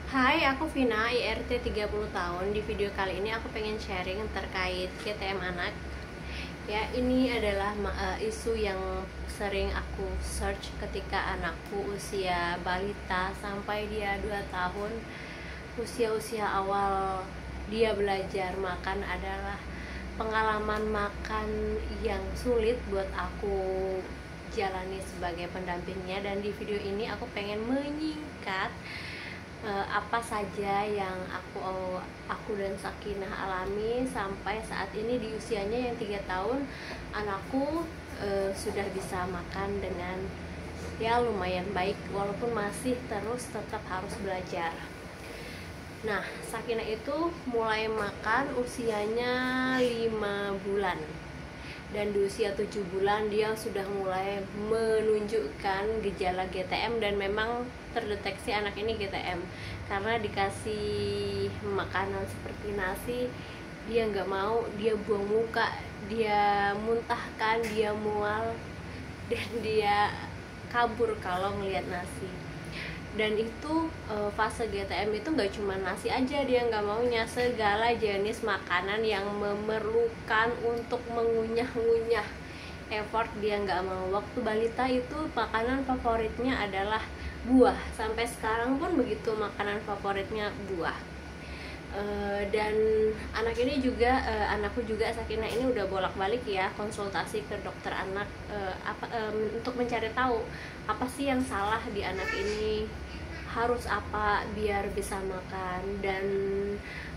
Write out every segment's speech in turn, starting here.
Hai, aku Vina, IRT 30 tahun. Di video kali ini aku pengen sharing terkait GTM anak. Ya, ini adalah isu yang sering aku search ketika anakku usia balita sampai dia 2 tahun. Usia-usia awal dia belajar makan adalah pengalaman makan yang sulit buat aku jalani sebagai pendampingnya, dan di video ini aku pengen menyingkat apa saja yang aku dan Sakinah alami sampai saat ini di usianya yang 3 tahun. Anakku sudah bisa makan dengan ya lumayan baik, walaupun masih tetap harus belajar. Nah, Sakinah itu mulai makan usianya 5 bulan, dan di usia 7 bulan dia sudah mulai menunjukkan gejala GTM, dan memang terdeteksi anak ini GTM karena dikasih makanan seperti nasi dia nggak mau, dia buang muka, dia muntahkan, dia mual, dan dia kabur kalau ngelihat nasi. Dan itu fase GTM itu nggak cuma nasi aja dia nggak maunya, segala jenis makanan yang memerlukan untuk mengunyah-ngunyah effort dia nggak mau. Waktu balita itu makanan favoritnya adalah buah, sampai sekarang pun begitu, makanan favoritnya buah. Dan anakku juga Sakinah ini udah bolak-balik ya konsultasi ke dokter anak untuk mencari tahu apa sih yang salah di anak ini, harus apa biar bisa makan. Dan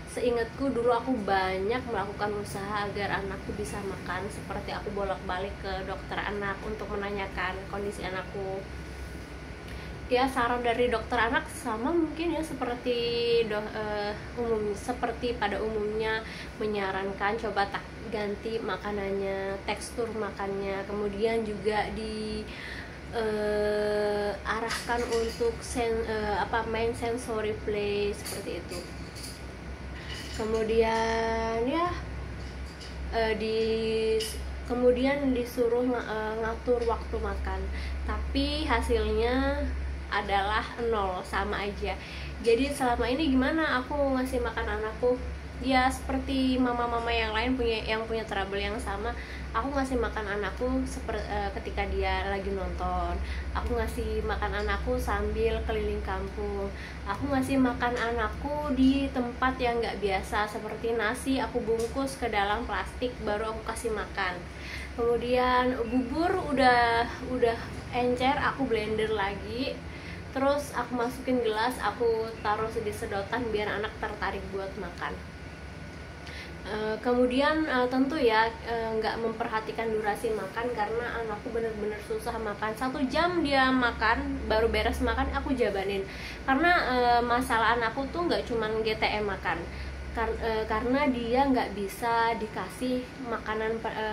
seingatku dulu aku banyak melakukan usaha agar anakku bisa makan, seperti aku bolak-balik ke dokter anak untuk menanyakan kondisi anakku. Ya, saran dari dokter anak sama mungkin ya seperti seperti pada umumnya, menyarankan coba ganti makanannya, tekstur makannya, kemudian juga di arahkan untuk main sensory play seperti itu. Kemudian ya kemudian disuruh ngatur waktu makan, tapi hasilnya adalah 0, sama aja. Jadi selama ini gimana aku ngasih makan anakku? Ya seperti mama-mama yang lain punya trouble yang sama. Aku ngasih makan anakku ketika dia lagi nonton. Aku ngasih makan anakku sambil keliling kampung. Aku ngasih makan anakku di tempat yang nggak biasa, seperti nasi aku bungkus ke dalam plastik baru aku kasih makan. Kemudian bubur udah encer, aku blender lagi, terus aku masukin gelas, aku taruh di sedotan biar anak tertarik buat makan. Kemudian tentu ya nggak memperhatikan durasi makan, karena anakku bener-bener susah makan. 1 jam dia makan, baru beres makan aku jabanin, karena masalah anakku tuh nggak cuman GTM makan, karena dia nggak bisa dikasih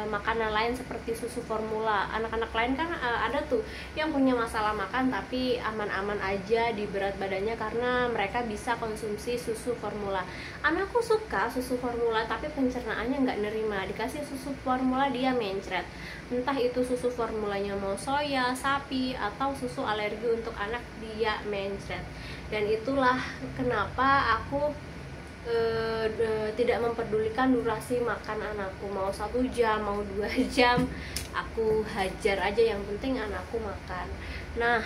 makanan lain seperti susu formula. Anak-anak lain kan ada tuh yang punya masalah makan tapi aman-aman aja di berat badannya karena mereka bisa konsumsi susu formula. Anakku suka susu formula tapi pencernaannya nggak nerima, dikasih susu formula dia mencret, entah itu susu formulanya mau soya, sapi, atau susu alergi untuk anak, dia mencret. Dan itulah kenapa aku tidak memperdulikan durasi makan anakku, mau 1 jam, mau 2 jam, aku hajar aja, yang penting anakku makan. Nah,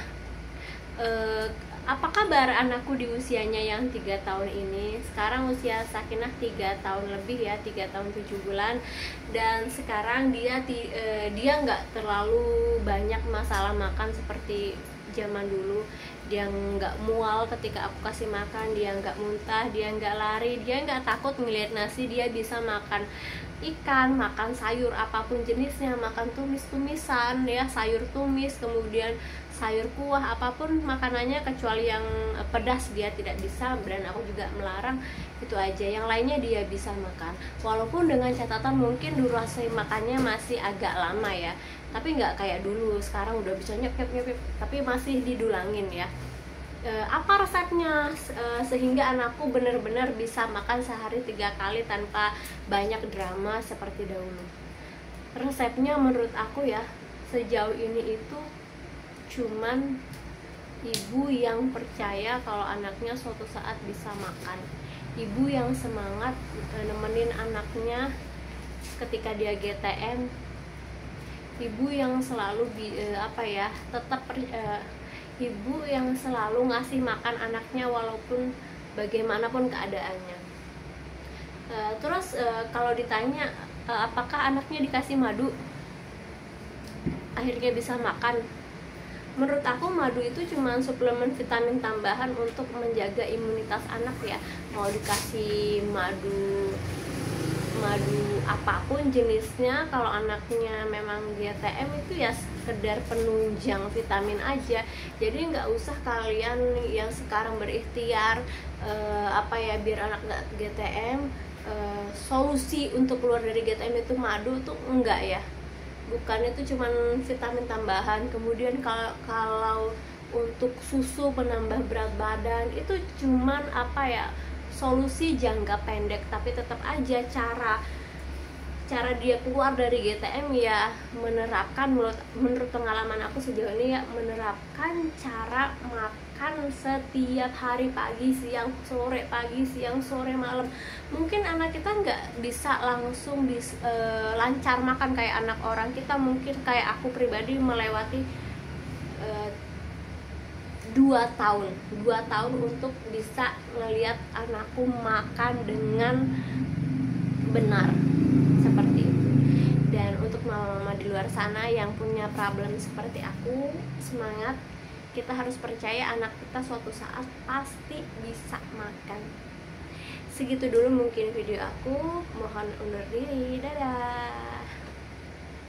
apa kabar anakku di usianya yang 3 tahun ini? Sekarang usia Sakinah 3 tahun lebih ya, 3 tahun 7 bulan. Dan sekarang dia nggak terlalu banyak masalah makan seperti zaman dulu. Dia nggak mual ketika aku kasih makan, dia nggak muntah, dia nggak lari, dia nggak takut ngelihat nasi, dia bisa makan ikan, makan sayur apapun jenisnya, makan tumis-tumisan ya, sayur tumis, kemudian sayur kuah, apapun makanannya kecuali yang pedas dia tidak bisa, dan aku juga melarang. Itu aja, yang lainnya dia bisa makan, walaupun dengan catatan mungkin durasi makannya masih agak lama ya, tapi nggak kayak dulu. Sekarang udah bisa nyep, tapi masih didulangin ya. Apa resepnya sehingga anakku benar-benar bisa makan sehari 3 kali tanpa banyak drama seperti dahulu? Resepnya menurut aku ya sejauh ini itu cuman ibu yang percaya kalau anaknya suatu saat bisa makan, ibu yang semangat nemenin anaknya ketika dia GTM, ibu yang selalu ibu yang selalu ngasih makan anaknya walaupun bagaimanapun keadaannya. Terus kalau ditanya apakah anaknya dikasih madu akhirnya bisa makan, menurut aku madu itu cuma suplemen vitamin tambahan untuk menjaga imunitas anak ya. Mau dikasih madu apapun jenisnya, kalau anaknya memang GTM itu ya sekedar penunjang vitamin aja. Jadi nggak usah kalian yang sekarang berikhtiar biar anak nggak GTM, solusi untuk keluar dari GTM itu madu tuh enggak ya, bukan. Itu cuman vitamin tambahan. Kemudian kalau untuk susu penambah berat badan itu cuman solusi jangka pendek, tapi tetap aja cara dia keluar dari GTM ya menerapkan, menurut pengalaman aku sejauh ini ya, menerapkan cara makan setiap hari, pagi siang sore, pagi siang sore malam. Mungkin anak kita nggak bisa langsung lancar makan kayak anak orang. Kita mungkin kayak aku pribadi melewati 2 tahun untuk bisa ngelihat anakku makan dengan benar seperti itu. Dan untuk mama-mama di luar sana yang punya problem seperti aku, semangat. Kita harus percaya anak kita suatu saat pasti bisa makan. Segitu dulu mungkin video aku, mohon undur diri, dadah.